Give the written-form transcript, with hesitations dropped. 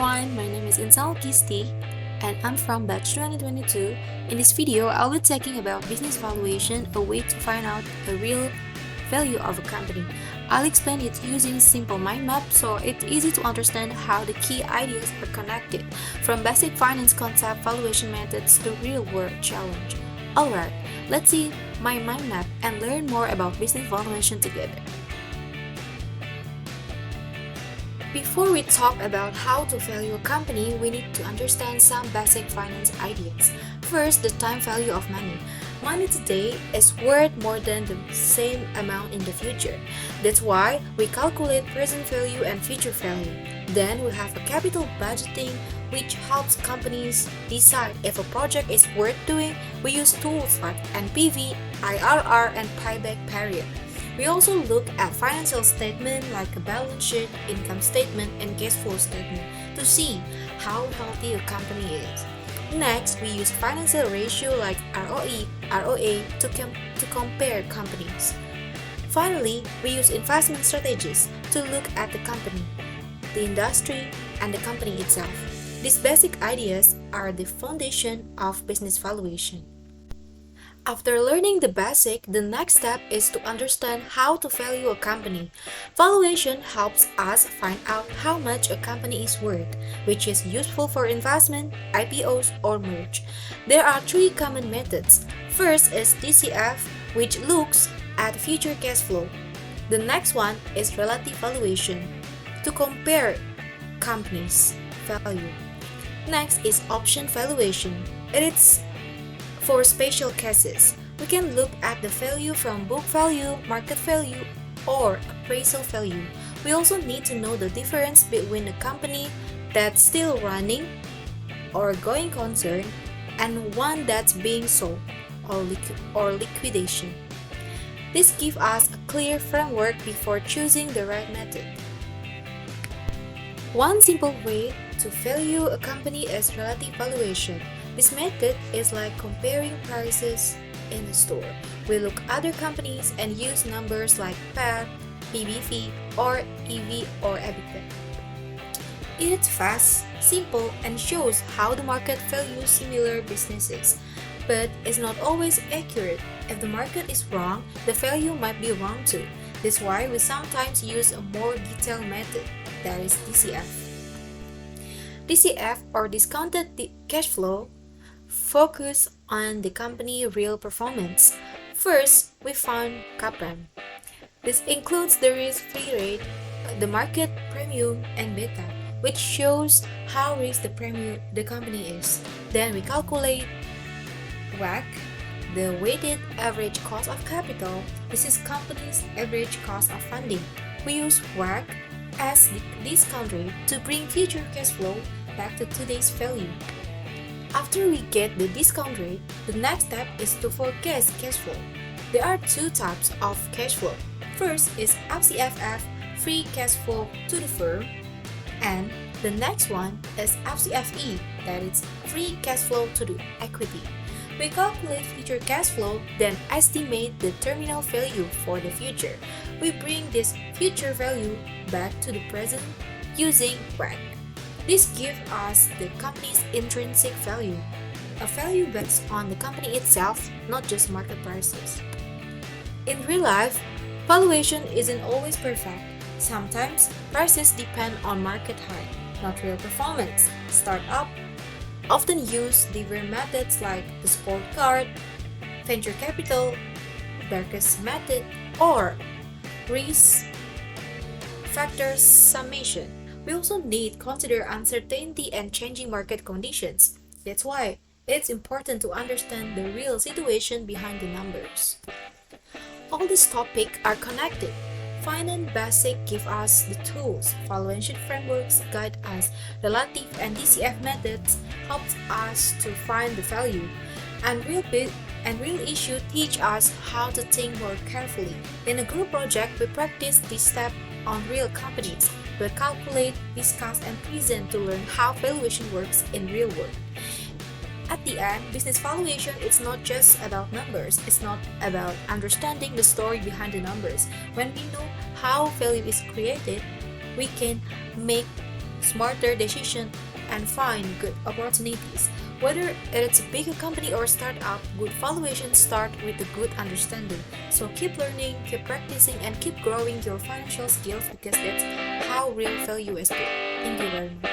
everyone, my name is Insal Kisti and I'm from batch 2022. In this video, I'll be talking about business valuation, a way to find out the real value of a company. I'll explain it using simple mind map so it's easy to understand how the key ideas are connected, from basic finance concept valuation methods to real world challenge. Alright, let's see my mind map and learn more about business valuation together. Before we talk about how to value a company, we need to understand some basic finance ideas. First, the time value of money. Money today is worth more than the same amount in the future. That's why we calculate present value and future value. Then we have a capital budgeting, which helps companies decide if a project is worth doing. We use tools like NPV, IRR, and payback period. We also look at financial statement like a balance sheet, income statement, and cash flow statement to see how healthy a company is. Next, we use financial ratio like ROE, ROA to compare companies. Finally, we use investment strategies to look at the company, the industry, and the company itself. These basic ideas are the foundation of business valuation. After learning the basic, the next step is to understand how to value a company. Valuation helps us find out how much a company is worth, which is useful for investment, IPOs, or merge. There are three common methods. First is DCF, which looks at future cash flow. The next one is relative valuation, to compare companies' value. Next is option valuation. It is for special cases. We can look at the value from book value, market value, or appraisal value. We also need to know the difference between a company that's still running or going concern and one that's being sold or liquidation. This gives us a clear framework before choosing the right method. One simple way to value a company is relative valuation. This method is like comparing prices in a store. We look at other companies and use numbers like PER, PBV, or EV or EBITDA. It's fast, simple, and shows how the market values similar businesses, but it's not always accurate. If the market is wrong, the value might be wrong too. That's why we sometimes use a more detailed method, that is DCF. DCF, or discounted cash flow, focus on the company's real performance. First, we found CAPM. This includes the risk-free rate, the market premium, and beta, which shows how rich the company is. Then we calculate WACC, the weighted average cost of capital. This is company's average cost of funding. We use WACC as the discount rate to bring future cash flow back to today's value. After we get the discount rate, the next step is to forecast cash flow. There are two types of cash flow. First is FCFF, free cash flow to the firm, and the next one is FCFE, that is free cash flow to the equity. We calculate future cash flow, then estimate the terminal value for the future. We bring this future value back to the present using WACC. This gives us the company's intrinsic value, a value based on the company itself, not just market prices. In real life, valuation isn't always perfect. Sometimes prices depend on market height, not real performance. Startups often use different methods like the scorecard, venture capital, Berkes method, or risk factor summation. We also need to consider uncertainty and changing market conditions. That's why it's important to understand the real situation behind the numbers. All these topics are connected. Finance Basic give us the tools, valuation frameworks guide us, relative and DCF methods helps us to find the value, and real issue teach us how to think more carefully. In a group project, we practice this step on real companies. We calculate, discuss, and present to learn how valuation works in real world. At the end, business valuation is not just about numbers. It's not about understanding the story behind the numbers. When we know how value is created, we can make smarter decisions, and find good opportunities. Whether it's a bigger company or startup, good valuations start with a good understanding. So keep learning, keep practicing, and keep growing your financial skills because that's how real value is built. Thank you very much.